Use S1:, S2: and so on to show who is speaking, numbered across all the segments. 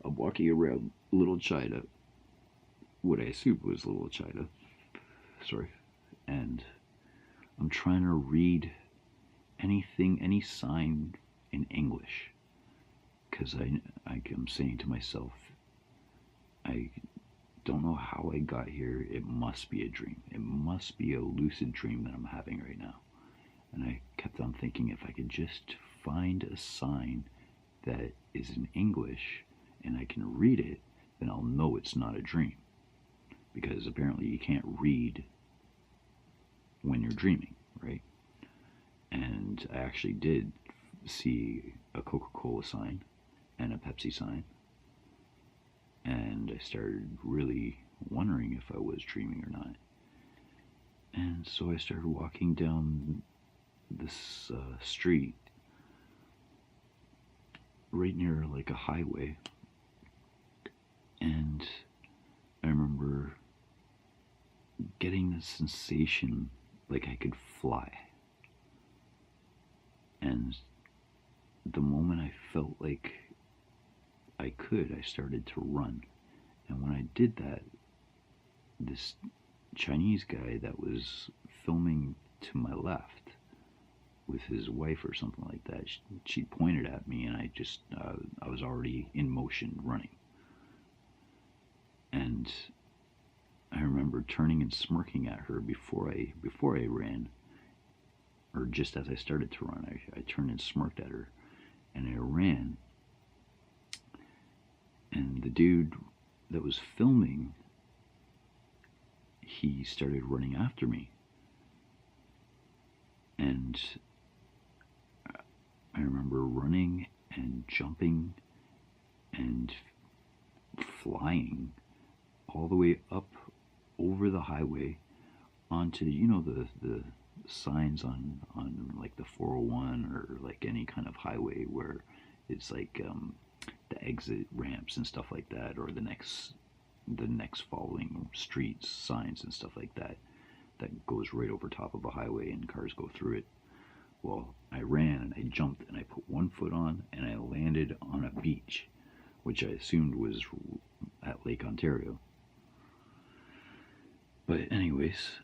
S1: I'm walking around Little China, what I assume was Little China, sorry, and I'm trying to read anything, any sign in English, because I'm saying to myself, I don't know how I got here. It must be a dream. It must be a lucid dream that I'm having right now. And I kept on thinking if I could just find a sign that is in English and I can read it, then I'll know it's not a dream. Because apparently you can't read when you're dreaming, right? And I actually did see a Coca-Cola sign and a Pepsi sign. And I started really wondering if I was dreaming or not. And so I started walking down this street right near like a highway, and I remember getting the sensation like I could fly. And the moment I felt like I could, I started to run. And when I did that, this Chinese guy that was filming to my left with his wife or something like that, she pointed at me, and I was already in motion running. And I remember turning and smirking at her before I ran, or just as I started to run. I turned and smirked at her, and I ran. And the dude that was filming, he started running after me. And I remember running and jumping and flying all the way up over the highway onto the signs on like the 401 or like any kind of highway where it's like the exit ramps and stuff like that, or the next following streets signs and stuff like that goes right over top of a highway and cars go through it. Well, I ran and I jumped and I put one foot on and I landed on a beach, which I assumed was at Lake Ontario. But anyways,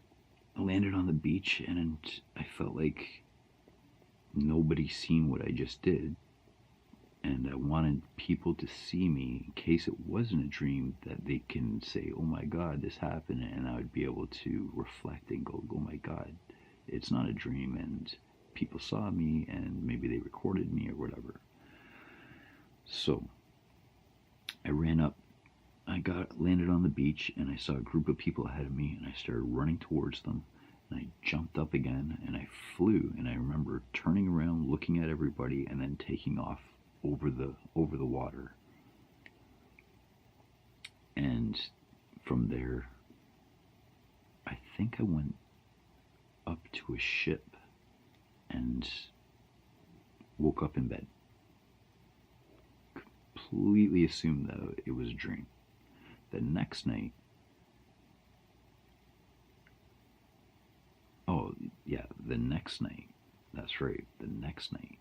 S1: I landed on the beach and I felt like nobody seen what I just did. And I wanted people to see me in case it wasn't a dream, that they can say, oh my God, this happened. And I would be able to reflect and go, oh my God, it's not a dream. And people saw me and maybe they recorded me or whatever. So I ran up. I landed on the beach and I saw a group of people ahead of me, and I started running towards them, and I jumped up again and I flew. And I remember turning around, looking at everybody, and then taking off over the water. And from there, I think I went up to a ship and woke up in bed. Completely assumed that it was a dream. The next night, that's right, the next night,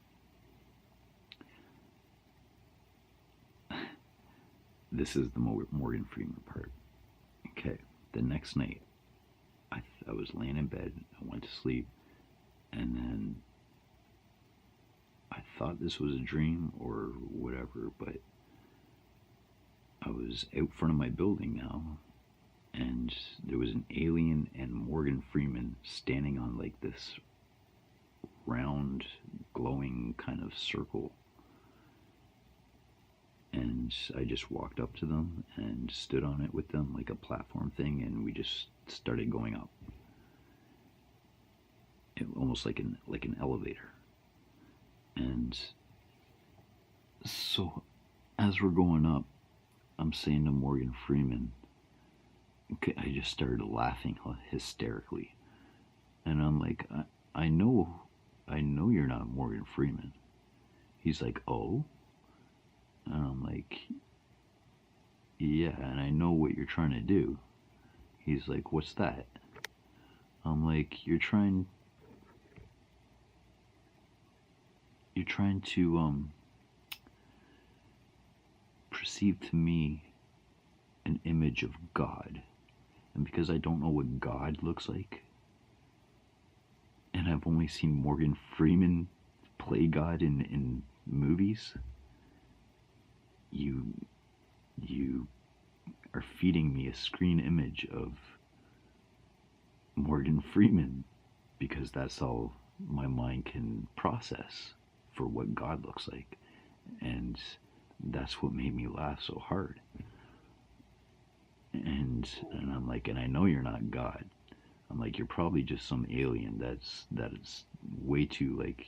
S1: this is the Morgan Freeman part. Okay, the next night, I was laying in bed, I went to sleep, and then I thought this was a dream or whatever, but I was out front of my building now, and there was an alien and Morgan Freeman standing on like this round, glowing kind of circle. And I just walked up to them and stood on it with them like a platform thing, and we just started going up. Almost like an elevator. And so as we're going up, I'm saying to Morgan Freeman, I just started laughing hysterically. And I'm like, I know you're not Morgan Freeman. He's like, oh? And I'm like, yeah, and I know what you're trying to do. He's like, what's that? I'm like, you're trying to perceived to me an image of God. And because I don't know what God looks like, and I've only seen Morgan Freeman play God in movies, you are feeding me a screen image of Morgan Freeman, because that's all my mind can process for what God looks like. And that's what made me laugh so hard. And I'm like, and I know you're not God. I'm like, you're probably just some alien that is way too, like,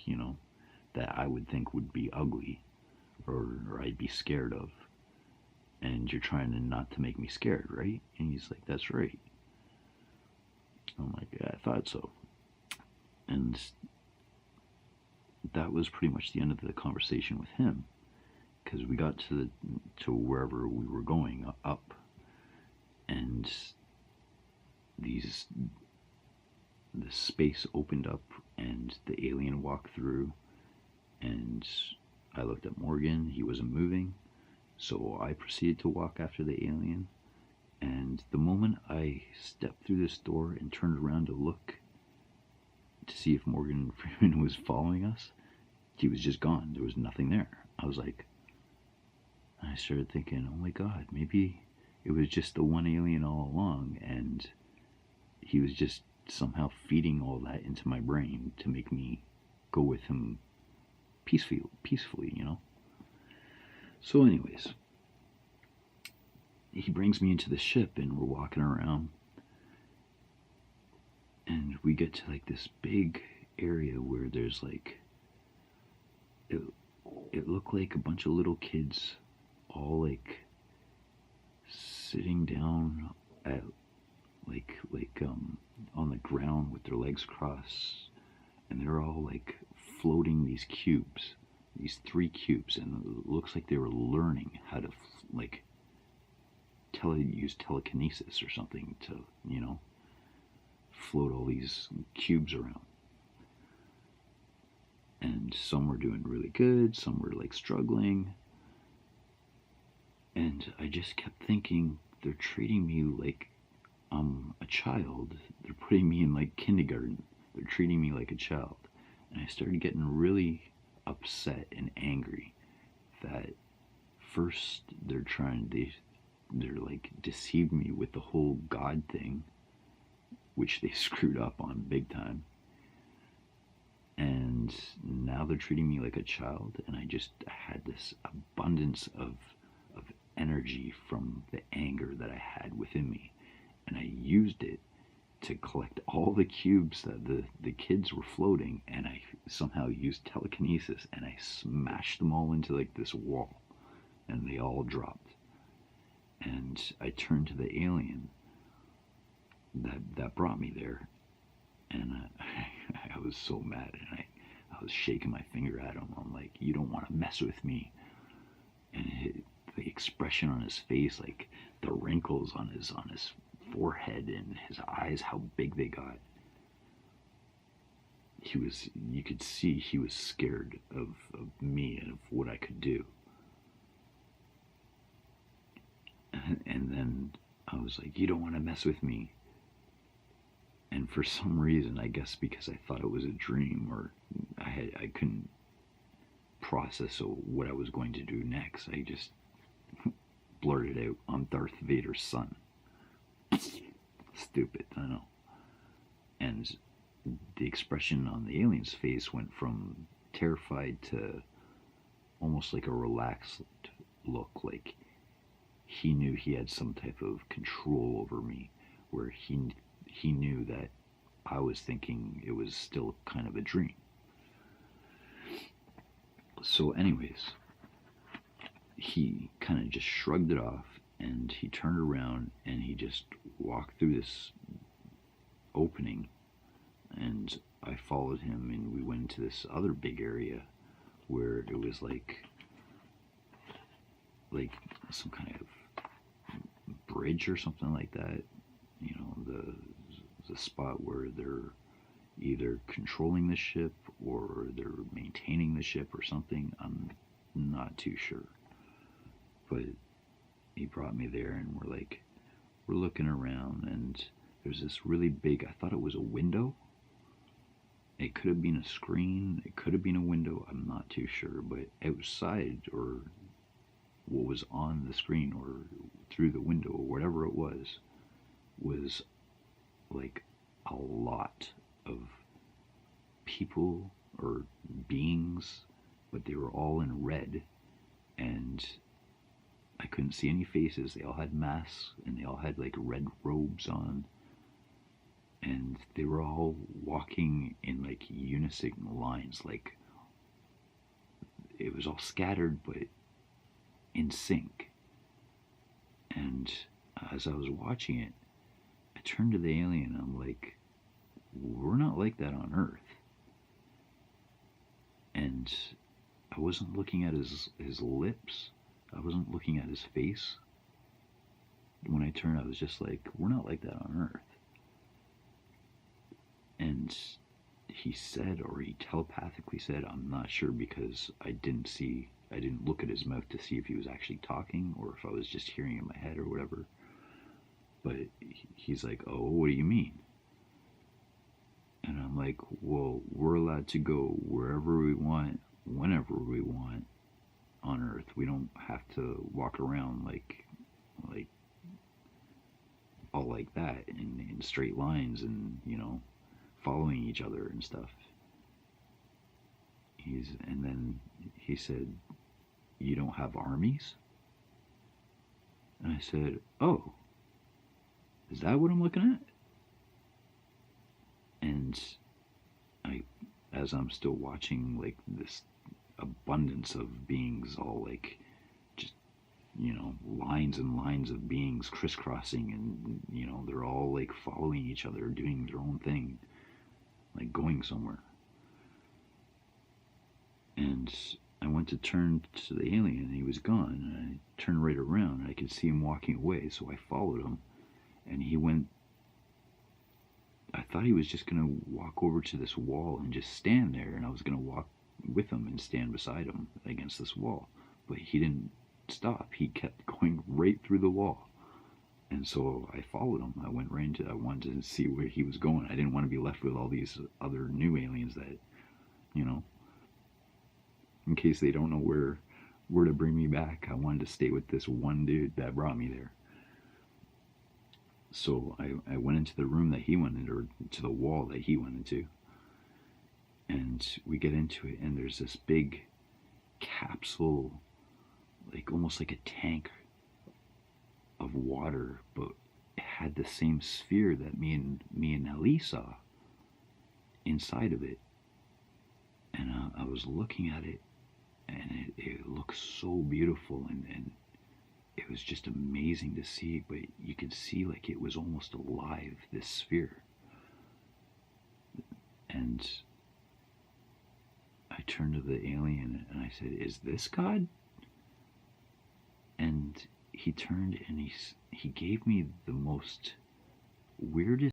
S1: that I would think would be ugly, or I'd be scared of. And you're trying to not to make me scared, right? And he's like, that's right. I'm like, yeah, I thought so. And that was pretty much the end of the conversation with him, because we got to wherever we were going up, and this space opened up, and the alien walked through, and I looked at Morgan. He wasn't moving, so I proceeded to walk after the alien. And the moment I stepped through this door and turned around to look to see if Morgan Freeman was following us, he was just gone. There was nothing there. I was like, I started thinking, oh my God, maybe it was just the one alien all along, and he was just somehow feeding all that into my brain to make me go with him peacefully. So anyways, he brings me into the ship, and we're walking around, and we get to like this big area where there's like, it looked like a bunch of little kids all like sitting down at like on the ground with their legs crossed, and they're all like floating these cubes, these 3 cubes, and it looks like they were learning how to like use telekinesis or something to float all these cubes around. And some were doing really good, some were like struggling, and I just kept thinking, they're treating me like I'm a child. They're putting me in like kindergarten. They're treating me like a child. And I started getting really upset and angry that first they're like deceived me with the whole God thing, which they screwed up on big time. And now they're treating me like a child, and I just had this abundance of energy from the anger that I had within me, and I used it to collect all the cubes that the kids were floating, and I somehow used telekinesis, and I smashed them all into like this wall, and they all dropped. And I turned to the alien that brought me there, and I was so mad, and I was shaking my finger at him. I'm like, you don't want to mess with me. And the expression on his face, like the wrinkles on his forehead and his eyes, how big they got. You could see he was scared of me and of what I could do. And then I was like, you don't want to mess with me. And for some reason, I guess because I thought it was a dream, or I couldn't process what I was going to do next, I just blurted out, I'm Darth Vader's son. Stupid, I know. And the expression on the alien's face went from terrified to almost like a relaxed look, like he knew he had some type of control over me, where he knew that I was thinking it was still kind of a dream. So anyways, he kind of just shrugged it off, and he turned around and he just walked through this opening, and I followed him, and we went into this other big area where it was like some kind of bridge or something like that, the spot where they're either controlling the ship or they're maintaining the ship or something. I'm not too sure, but brought me there, and we're looking around, and there's this really big, I thought it was a window. It could have been a screen, it could have been a window, I'm not too sure, but outside, or what was on the screen or through the window or whatever it was like a lot of people or beings, but they were all in red, and I couldn't see any faces. They all had masks, and they all had like red robes on, and they were all walking in like unison lines, like it was all scattered but in sync. And as I was watching it, I turned to the alien and I'm like, we're not like that on Earth. And I wasn't looking at his lips. I wasn't looking at his face. When I turned, I was just like, we're not like that on Earth. And he said, or he telepathically said, I'm not sure, because I didn't look at his mouth to see if he was actually talking or if I was just hearing in my head or whatever. But he's like, oh, what do you mean? And I'm like, well, we're allowed to go wherever we want, whenever we want on Earth. We don't have to walk around like all like that in straight lines and, following each other and stuff. And then he said, you don't have armies? And I said, oh, is that what I'm looking at? And as I'm still watching like this abundance of beings, all like just, lines and lines of beings crisscrossing, and, they're all like following each other, doing their own thing, like going somewhere. And I went to turn to the alien, and he was gone, and I turned right around, and I could see him walking away, so I followed him, and he went. I thought he was just going to walk over to this wall and just stand there, and I was going to walk with him and stand beside him against this wall. But he didn't stop. He kept going right through the wall. And so I followed him. I went right into, I wanted to see where he was going. I didn't want to be left with all these other new aliens that, in case they don't know where to bring me back, I wanted to stay with this one dude that brought me there. So I went into the room that he went into, or to the wall that he went into, and we get into it, and there's this big capsule, like almost like a tank of water, but it had the same sphere that me and Ellie saw inside of it. And I was looking at it, and it looked so beautiful, and it was just amazing to see, but you could see like it was almost alive, this sphere. And I turned to the alien and I said, is this God? And he turned and he gave me the most weirdest